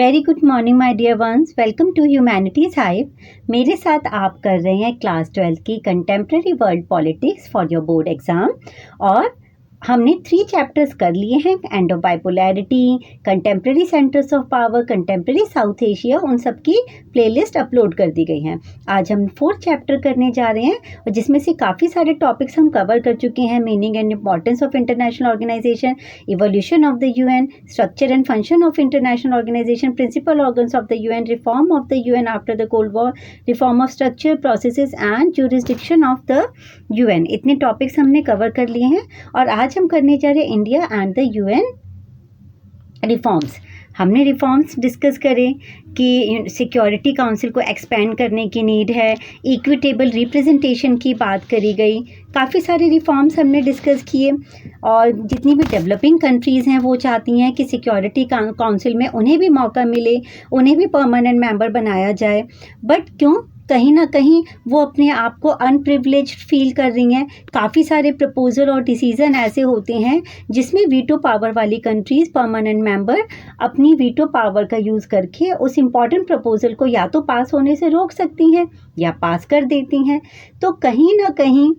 Very good morning my dear ones, welcome to Humanities Hive. मेरे साथ आप कर रहे हैं क्लास 12 की contemporary world politics for your board exam. और हमने 3 चैप्टर्स कर लिए हैं, end of bipolarity, contemporary centres of power, contemporary South Asia, उन सब की प्लेलिस्ट अपलोड कर दी गई हैं। आज हम 4th चैप्टर करने जा रहे हैं और जिसमें से काफ़ी सारे टॉपिक्स हम कवर कर चुके हैं। Meaning and importance of international organisation, evolution of the UN, structure and function of international organisation, principal organs of the UN, reform of the UN after the Cold War, reform of structure, processes and jurisdiction of the UN. इतने topics हमने cover कर लिए हैं और आज हम करने जा रहे हैं India and the UN reforms. हमने रिफॉर्म्स डिस्कस करें कि सिक्योरिटी काउंसिल को एक्सपेंड करने की नीड है, इक्विटेबल रिप्रेजेंटेशन की बात करी गई, काफ़ी सारे रिफॉर्म्स हमने डिस्कस किए। और जितनी भी डेवलपिंग कंट्रीज़ हैं वो चाहती हैं कि सिक्योरिटी काउंसिल में उन्हें भी मौका मिले, उन्हें भी परमानेंट मेंबर बनाया जाए। बट क्यों, कहीं ना कहीं वो अपने आप को अनप्रिविलेज्ड फील कर रही हैं। काफ़ी सारे प्रपोजल और डिसीज़न ऐसे होते हैं जिसमें वीटो पावर वाली कंट्रीज़ परमानेंट मेंबर अपनी वीटो पावर का यूज़ करके उस इम्पॉर्टेंट प्रपोजल को या तो पास होने से रोक सकती हैं या पास कर देती हैं। तो कहीं ना कहीं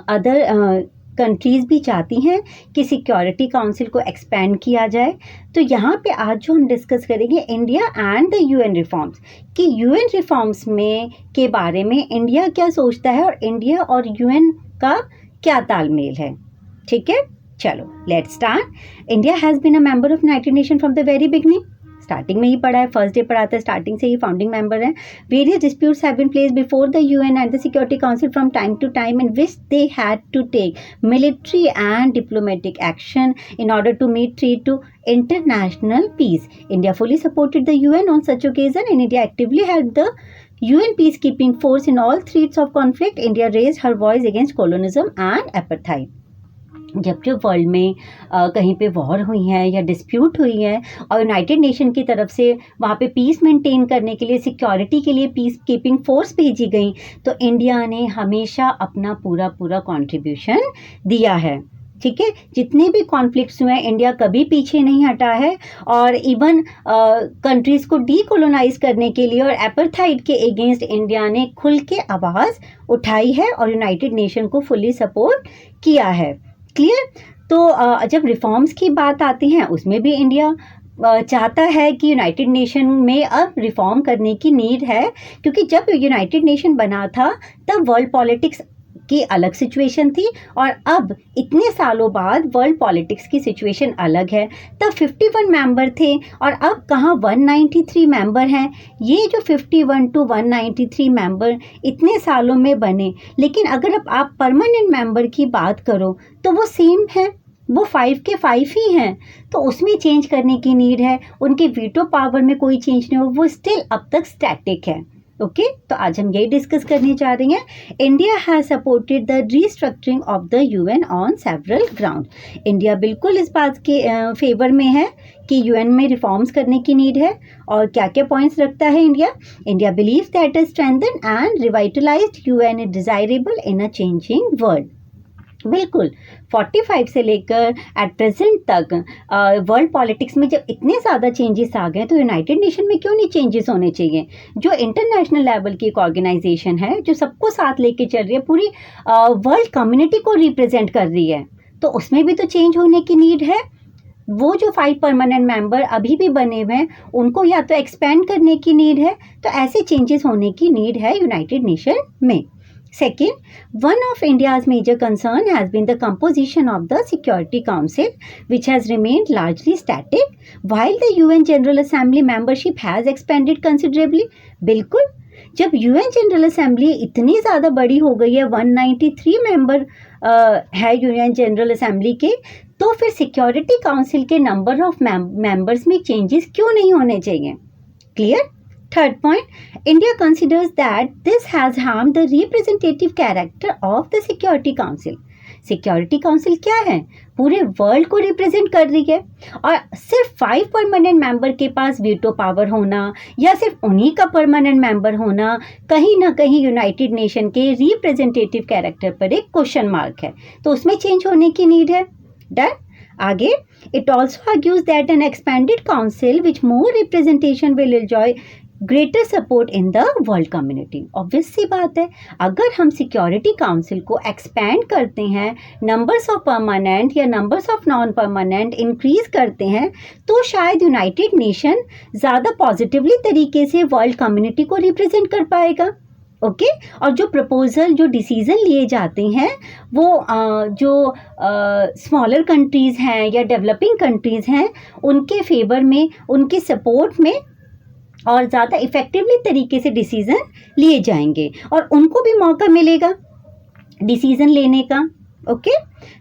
अदर कंट्रीज़ भी चाहती हैं कि सिक्योरिटी काउंसिल को एक्सपेंड किया जाए। तो यहाँ पे आज जो हम डिस्कस करेंगे India and the UN reforms, कि यूएन रिफॉर्म्स में के बारे में इंडिया क्या सोचता है और इंडिया और यूएन का क्या तालमेल है। ठीक है, चलो let's start. India has been a member of United Nation from the very beginning. Starting में ही पढ़ा है, फर्स्ट डे पढ़ा था, स्टार्टिंग से ही फाउंडिंग मेंबर है। Various disputes have been placed before the UN and the security Council from time to time in which they had to take military and diplomatic action in order to meet threat to international peace. India fully supported the UN on such occasion and India actively helped the UN peacekeeping force in all threats of conflict. India raised her voice against colonialism and apartheid. जब जब world में कहीं पे war हुई है या dispute हुई है और यूनाइटेड नेशन की तरफ से वहाँ पे पीस मेंटेन करने के लिए, सिक्योरिटी के लिए पीस कीपिंग फोर्स भेजी गई, तो इंडिया ने हमेशा अपना पूरा कंट्रीब्यूशन दिया है। ठीक है, जितने भी कॉन्फ्लिक्ट्स हुए हैं इंडिया कभी पीछे नहीं हटा है और इवन कंट्रीज़ को डीकोलोनाइज करने के लिए और एपार्थाइड के अगेंस्ट इंडिया ने खुल के आवाज़ उठाई है और यूनाइटेड नेशन को फुली सपोर्ट किया है। क्लियर। तो जब रिफॉर्म्स की बात आती है उसमें भी इंडिया चाहता है कि यूनाइटेड नेशन में अब रिफॉर्म करने की नीड है, क्योंकि जब यूनाइटेड नेशन बना था तब वर्ल्ड पॉलिटिक्स की अलग सिचुएशन थी और अब इतने सालों बाद वर्ल्ड पॉलिटिक्स की सिचुएशन अलग है। तब 51 मेंबर थे और अब कहाँ 193 मेंबर हैं। ये जो 51 to 193 मेंबर इतने सालों में बने, लेकिन अगर अब आप परमानेंट मेंबर की बात करो तो वो सेम है, वो 5 के 5 ही हैं। तो उसमें चेंज करने की नीड है। उनके वीटो पावर में कोई चेंज नहीं हो, वो स्टिल अब तक स्टैटिक है। ओके, तो आज हम यही डिस्कस करने जा रहे हैं। India has supported the restructuring of the UN on several ground. India बिल्कुल इस बात के फेवर में है कि यूएन में रिफॉर्म्स करने की नीड है। और क्या क्या पॉइंट्स रखता है India believes that a strengthen and revitalized UN is desirable in a changing world. बिल्कुल 45 से लेकर एट प्रेजेंट तक वर्ल्ड पॉलिटिक्स में जब इतने ज़्यादा चेंजेस आ गए तो यूनाइटेड नेशन में क्यों नहीं चेंजेस होने चाहिए। जो इंटरनेशनल लेवल की एक ऑर्गेनाइजेशन है जो सबको साथ लेके चल रही है, पूरी वर्ल्ड कम्युनिटी को रिप्रेजेंट कर रही है, तो उसमें भी तो चेंज होने की नीड है। वो जो 5 परमानेंट मेंबर अभी भी बने हुए हैं उनको या तो एक्सपेंड करने की नीड है, तो ऐसे चेंजेस होने की नीड है यूनाइटेड नेशन में। Second, one of India's major concern has been the composition of the Security Council, which has remained largely static, while the UN General Assembly membership has expanded considerably. बिल्कुल, जब UN General Assembly इतनी ज़्यादा बड़ी हो गई है, 193 member है UN General Assembly के, तो फिर सिक्योरिटी काउंसिल के नंबर ऑफ मेंबर्स में चेंजेस क्यों नहीं होने चाहिए। Clear. Third point, India considers that this has harmed the representative character of the Security Council. Security council क्या है, पूरे वर्ल्ड को रिप्रेजेंट कर रही है और सिर्फ 5 परमानेंट मेंबर के पास वीटो पावर होना या सिर्फ उन्हीं का परमानेंट मेंबर होना कहीं ना कहीं यूनाइटेड नेशन के रिप्रेजेंटेटिव कैरेक्टर पर एक क्वेश्चन मार्क है। तो उसमें चेंज होने की नीड है। डन। आगे, it also argues that an expanded council with more representation will enjoy greater support in the world community. Obvious सी बात है, अगर हम सिक्योरिटी काउंसिल को एक्सपैंड करते हैं, नंबर्स ऑफ परमानेंट या numbers of non permanent increase करते हैं, तो शायद यूनाइटेड नेशन ज़्यादा पॉजिटिवली तरीके से वर्ल्ड कम्युनिटी को रिप्रेजेंट कर पाएगा. ओके और जो प्रपोजल जो डिसीज़न लिए जाते हैं वो जो स्मॉलर कंट्रीज़ हैं या डेवलपिंग कंट्रीज़ हैं उनके फेवर में, उनके सपोर्ट में और ज़्यादा इफ़ेक्टिवली तरीके से डिसीज़न लिए जाएंगे और उनको भी मौका मिलेगा डिसीज़न लेने का. Okay,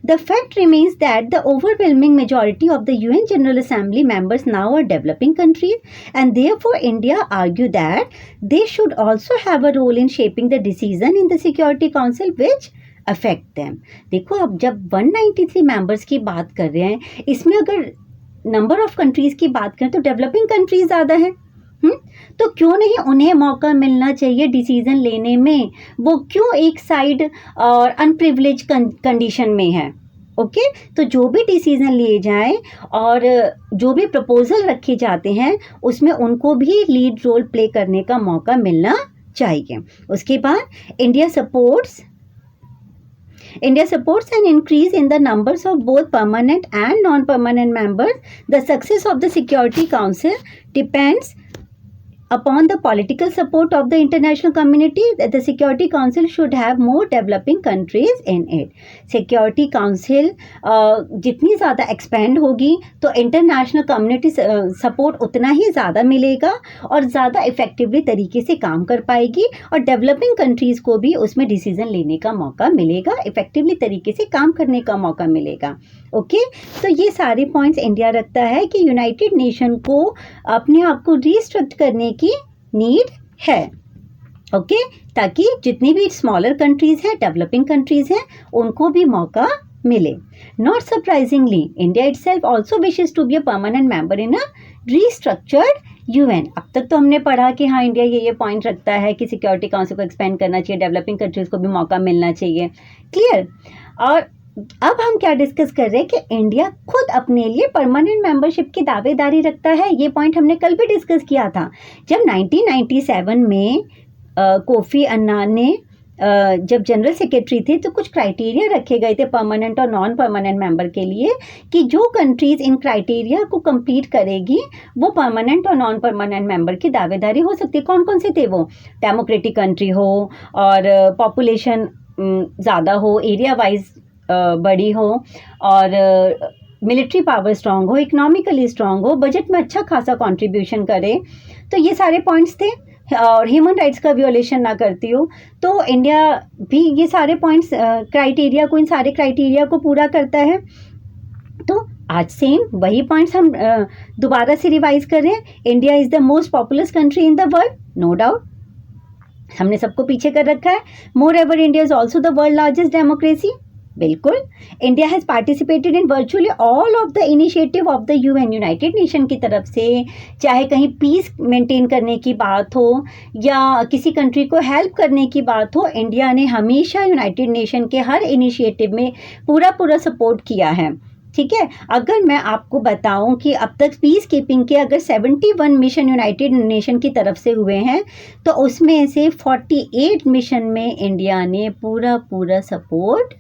the fact remains that the overwhelming majority of the UN General Assembly members now are developing countries and therefore India argue that they should also have a role in shaping the decision in the Security Council which affect them. देखो अब जब 193 members की बात कर रहे हैं, इसमें अगर नंबर ऑफ कंट्रीज़ की बात करें तो डेवलपिंग कंट्रीज ज़्यादा हैं. तो क्यों नहीं उन्हें मौका मिलना चाहिए डिसीज़न लेने में? वो क्यों एक साइड और अनप्रिविलेज कंडीशन में है? ओके तो जो भी डिसीज़न लिए जाएं और जो भी प्रपोजल रखे जाते हैं उसमें उनको भी लीड रोल प्ले करने का मौका मिलना चाहिए. उसके बाद India supports an increase in the numbers of both permanent and non-permanent members. The success of the Security Council depends upon the political support of the international community. The Security Council should have more developing countries in it. Security Council जितनी ज़्यादा expand होगी तो international community support उतना ही ज़्यादा मिलेगा और ज़्यादा effectively तरीके से काम कर पाएगी और डेवलपिंग कंट्रीज़ को भी उसमें डिसीज़न लेने का मौका मिलेगा, इफ़ेक्टिवली तरीके से काम करने का मौका मिलेगा. ओके तो ये सारे पॉइंट्स इंडिया रखता है कि यूनाइटेड नेशन को अपने आप को रिस्ट्रक्ट करने की नीड है. ओके ताकि जितनी भी स्मॉलर कंट्रीज़ हैं, डेवलपिंग कंट्रीज़ हैं, उनको भी मौका मिले. Not surprisingly India itself also wishes to be a permanent member in a restructured UN. अब तक तो हमने पढ़ा कि हाँ इंडिया ये पॉइंट रखता है कि सिक्योरिटी काउंसिल को एक्सपेंड करना चाहिए, डेवलपिंग कंट्रीज़ को भी मौका मिलना चाहिए. क्लियर. और अब हम क्या डिस्कस कर रहे हैं कि इंडिया खुद अपने लिए परमानेंट मेंबरशिप की दावेदारी रखता है. ये पॉइंट हमने कल भी डिस्कस किया था जब 1997 में कोफी अन्नान ने जब जनरल सेक्रेटरी थे तो कुछ क्राइटेरिया रखे गए थे परमानेंट और नॉन परमानेंट मेंबर के लिए कि जो कंट्रीज़ इन क्राइटेरिया को कंप्लीट करेगी वो परमानेंट और नॉन परमानेंट मेंबर की दावेदारी हो सकती है. कौन कौन से थे वो? डेमोक्रेटिक कंट्री हो और पॉपुलेशन ज़्यादा हो, एरिया वाइज बड़ी हो और मिलिट्री पावर स्ट्रांग हो, इकोनॉमिकली स्ट्रांग हो, बजट में अच्छा खासा कंट्रीब्यूशन करे. तो ये सारे पॉइंट्स थे और ह्यूमन राइट्स का वियोलेशन ना करती हो. तो इंडिया भी ये सारे पॉइंट्स क्राइटेरिया को, इन सारे क्राइटेरिया को पूरा करता है. तो आज सेम वही पॉइंट्स हम दोबारा से रिवाइज कर रहे हैं. India is the most populous country in the world, no doubt, हमने सबको पीछे कर रखा है. More ever India is also the world largest democracy. बिल्कुल. India has participated in virtually all of the initiative of the UN. United Nation की तरफ से चाहे कहीं पीस मेंटेन करने की बात हो या किसी कंट्री को हेल्प करने की बात हो, इंडिया ने हमेशा यूनाइटेड नेशन के हर इनिशिएटिव में पूरा सपोर्ट किया है. ठीक है. अगर मैं आपको बताऊं कि अब तक पीस कीपिंग के अगर 71 मिशन यूनाइटेड नेशन की तरफ से हुए हैं तो उसमें से 48 मिशन में इंडिया ने पूरा सपोर्ट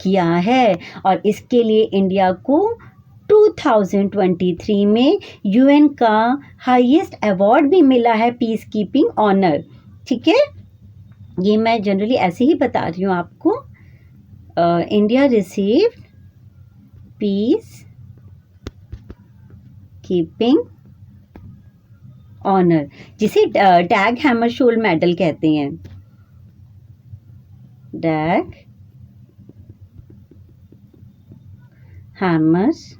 किया है और इसके लिए इंडिया को 2023 में यूएन का हाईएस्ट अवार्ड भी मिला है, पीस कीपिंग ऑनर. ठीक है, ये मैं जनरली ऐसे ही बता रही हूँ आपको. India received peacekeeping honour, जिसे डैग हैमरशोल्ड मेडल कहते हैं. डैग हैमरशोल्ड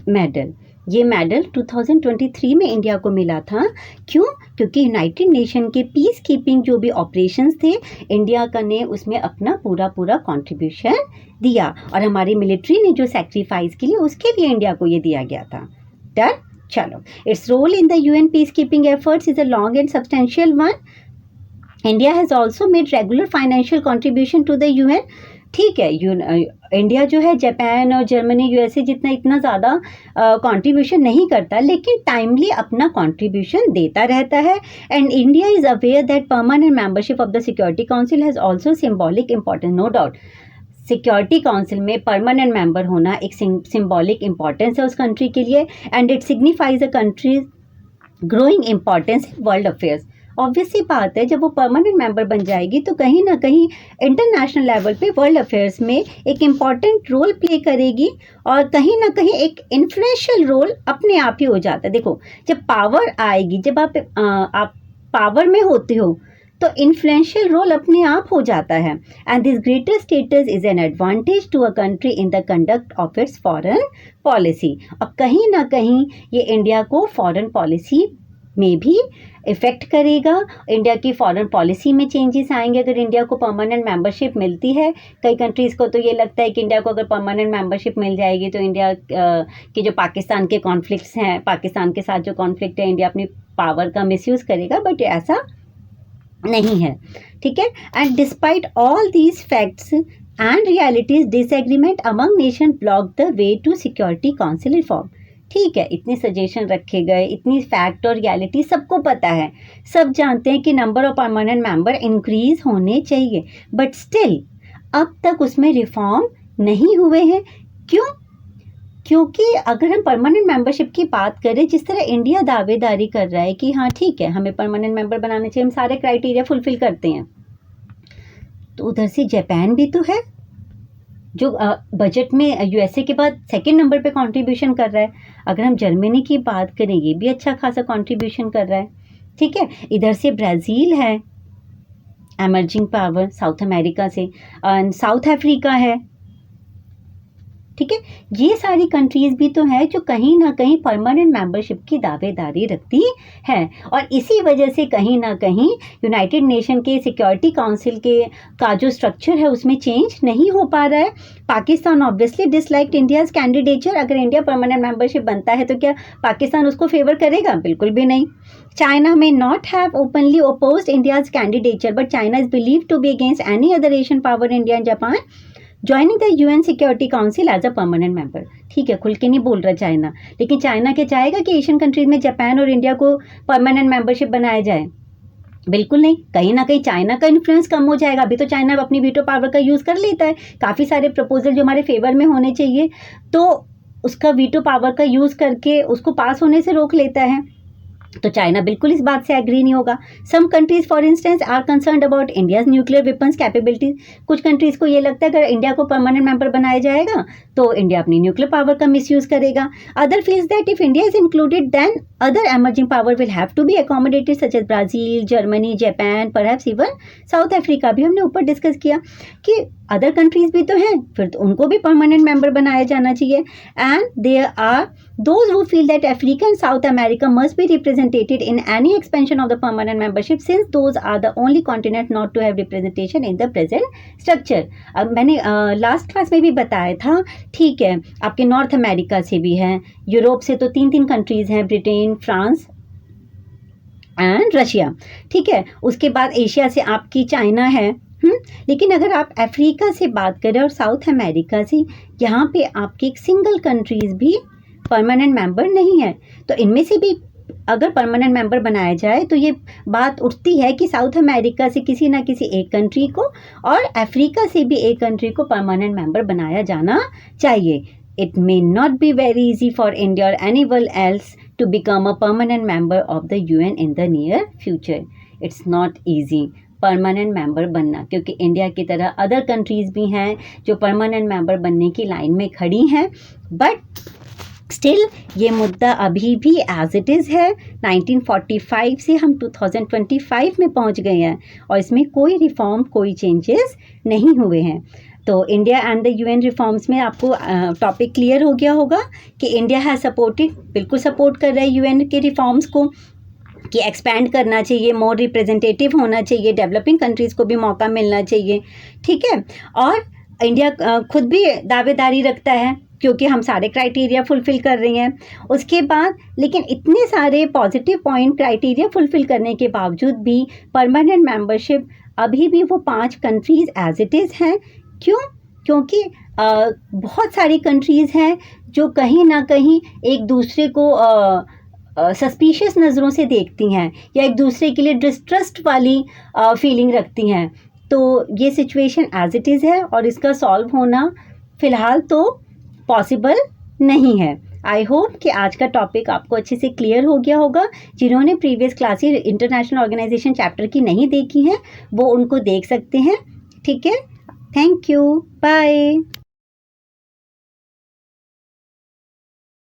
मेडल. ये मेडल 2023 में इंडिया को मिला था. क्यों? क्योंकि यूनाइटेड नेशन के पीस कीपिंग जो भी ऑपरेशंस थे, इंडिया का ने उसमें अपना पूरा कंट्रीब्यूशन दिया और हमारी मिलिट्री ने जो सेक्रीफाइस के लिए उसके लिए इंडिया को ये दिया गया था. डन. चलो, its role in the UN peacekeeping efforts is a long and substantial one. India has also made regular financial contribution to the UN। ठीक है, इंडिया जो है जापान और जर्मनी USA जितना इतना ज़्यादा कंट्रीब्यूशन नहीं करता, लेकिन टाइमली अपना कंट्रीब्यूशन देता रहता है। And India is aware that permanent membership of the security council has also symbolic importance, no doubt. Security council में परमानेंट मेंबर होना एक सिम्बॉलिक इंपॉर्टेंस है उस कंट्री के लिए, and it signifies a country growing importance in world affairs. Obvious सी बात है, जब वो परमानेंट मेंबर बन जाएगी तो कहीं ना कहीं इंटरनेशनल लेवल पे वर्ल्ड अफेयर्स में एक इम्पॉर्टेंट रोल प्ले करेगी, और कहीं ना कहीं एक इन्फ्लुएंशियल रोल अपने आप ही हो जाता है। देखो, जब पावर आएगी, जब आप पावर में होते हो तो इन्फ्लुएंशियल रोल अपने आप हो जाता है। And this greater status is an advantage to a country in the conduct of its foreign policy. और कहीं ना कहीं ये इंडिया को फॉरेन पॉलिसी में भी इफ़ेक्ट करेगा। इंडिया की फॉरेन पॉलिसी में चेंजेस आएंगे अगर इंडिया को परमानेंट मेंबरशिप मिलती है। कई कंट्रीज़ को तो ये लगता है कि इंडिया को अगर परमानेंट मेंबरशिप मिल जाएगी तो इंडिया के जो पाकिस्तान के कॉन्फ्लिक्ट्स हैं, पाकिस्तान के साथ जो कॉन्फ्लिक्ट है, इंडिया अपनी पावर का मिसयूज़ करेगा, बट ऐसा नहीं है। ठीक है, and despite all these facts and realities, disagreement among nation block the way to security council reform. ठीक है, इतने सजेशन रखे गए, इतनी फैक्ट और रियलिटी सबको पता है, सब जानते हैं कि number of permanent member increase होने चाहिए, बट स्टिल अब तक उसमें रिफॉर्म नहीं हुए हैं। क्यों? क्योंकि अगर हम परमानेंट मेंबरशिप की बात करें, जिस तरह इंडिया दावेदारी कर रहा है कि हाँ ठीक है हमें परमानेंट मेंबर बनाने चाहिए, हम सारे क्राइटेरिया फुलफिल करते हैं, तो उधर से जापान भी तो है जो बजट में USA के बाद सेकंड नंबर पे कंट्रीब्यूशन कर रहा है। अगर हम जर्मनी की बात करें, ये भी अच्छा खासा कंट्रीब्यूशन कर रहा है। ठीक है, इधर से ब्राज़ील है एमर्जिंग पावर साउथ अमेरिका से, एंड साउथ अफ्रीका है। ठीक है, ये सारी कंट्रीज़ भी तो हैं जो कहीं ना कहीं परमानेंट मेंबरशिप की दावेदारी रखती हैं, और इसी वजह से कहीं ना कहीं यूनाइटेड नेशन के सिक्योरिटी काउंसिल के का जो स्ट्रक्चर है उसमें चेंज नहीं हो पा रहा है। Pakistan obviously disliked India's candidature. अगर इंडिया परमानेंट मेंबरशिप बनता है तो क्या पाकिस्तान उसको फेवर करेगा? बिल्कुल भी नहीं। China may not have openly opposed India's candidature, but China is believed to be against any other Asian power, India and Japan, joining the UN security council as a permanent member. ठीक है, खुल के नहीं बोल रहा China, लेकिन China क्या चाहेगा कि एशियन कंट्रीज में जापान और इंडिया को परमानेंट मेंबरशिप बनाया जाए? बिल्कुल नहीं। कहीं ना कहीं चाइना का इन्फ्लुएंस कम हो जाएगा। अभी तो चाइना अपनी वीटो पावर का यूज़ कर लेता है, काफ़ी सारे प्रपोजल जो हमारे फेवर में होने चाहिए तो उसका वीटो पावर का यूज़ करके उसको पास होने से रोक लेता है। तो चाइना बिल्कुल इस बात से एग्री नहीं होगा। Some countries for instance are concerned about India's nuclear weapons capabilities. कुछ कंट्रीज को ये लगता है अगर इंडिया को परमानेंट मेंबर बनाया जाएगा तो इंडिया अपनी न्यूक्लियर पावर का मिसयूज करेगा। Other feels that if India is included then other emerging power will have to be accommodated such as Brazil, Germany, Japan, perhaps even South Africa. भी हमने ऊपर discuss किया कि अदर कंट्रीज भी तो हैं, फिर तो उनको भी परमानेंट मेंबर बनाया जाना चाहिए। And there are those who feel that Africa and South America must be represented in any expansion of the permanent membership, since those are the only continent not to have representation in the present structure. अब मैंने last class में भी बताया था, ठीक है, आपके north America से भी हैं, यूरोप से तो 3 कंट्रीज़ हैं, ब्रिटेन, फ्रांस एंड रशिया। ठीक है, उसके बाद एशिया से आपकी चाइना है। लेकिन अगर आप अफ्रीका से बात करें और साउथ अमेरिका से, यहाँ पे आपकी एक सिंगल कंट्रीज़ भी परमानेंट मेंबर नहीं है। तो इनमें से भी अगर परमानेंट मेंबर बनाया जाए तो ये बात उठती है कि साउथ अमेरिका से किसी ना किसी एक कंट्री को और अफ्रीका से भी एक कंट्री को परमानेंट मेंबर बनाया जाना चाहिए। It may not be very easy for India और anyone else to become a permanent member of the UN in the near future. It's not easy permanent member बनना, क्योंकि इंडिया की तरह other countries भी हैं जो परमानेंट मेंबर बनने की लाइन में खड़ी हैं, बट स्टिल ये मुद्दा अभी भी एज इट इज़ है। 1945 से हम 2025 में पहुंच गए हैं और इसमें कोई रिफॉर्म, कोई चेंजेस नहीं हुए हैं। तो India and the UN reforms में आपको टॉपिक क्लियर हो गया होगा कि इंडिया है सपोर्टेड, बिल्कुल सपोर्ट कर रहा है UN के रिफॉर्म्स को कि एक्सपैंड करना चाहिए, मोर रिप्रेजेंटेटिव होना चाहिए, डेवलपिंग कंट्रीज़ को भी मौका मिलना चाहिए। ठीक है, और इंडिया खुद भी दावेदारी रखता है क्योंकि हम सारे क्राइटेरिया फुलफ़िल कर रहे हैं। उसके बाद लेकिन इतने सारे पॉजिटिव पॉइंट क्राइटेरिया फुलफ़िल करने के बावजूद भी परमानेंट मेंबरशिप अभी भी वो 5 कंट्रीज़ एज़ इट इज़ हैं। क्यों? क्योंकि बहुत सारी कंट्रीज़ हैं जो कहीं ना कहीं एक दूसरे को सस्पिशियस नज़रों से देखती हैं या एक दूसरे के लिए डिस्ट्रस्ट वाली फीलिंग रखती हैं। तो ये सिचुएशन एज़ इट इज़ है और इसका सॉल्व होना फ़िलहाल तो पॉसिबल नहीं है। आई होप कि आज का टॉपिक आपको अच्छे से क्लियर हो गया होगा। जिन्होंने previous classes international organisation chapter की नहीं देखी हैं वो उनको देख सकते हैं। ठीक है, थैंक यू, बाय।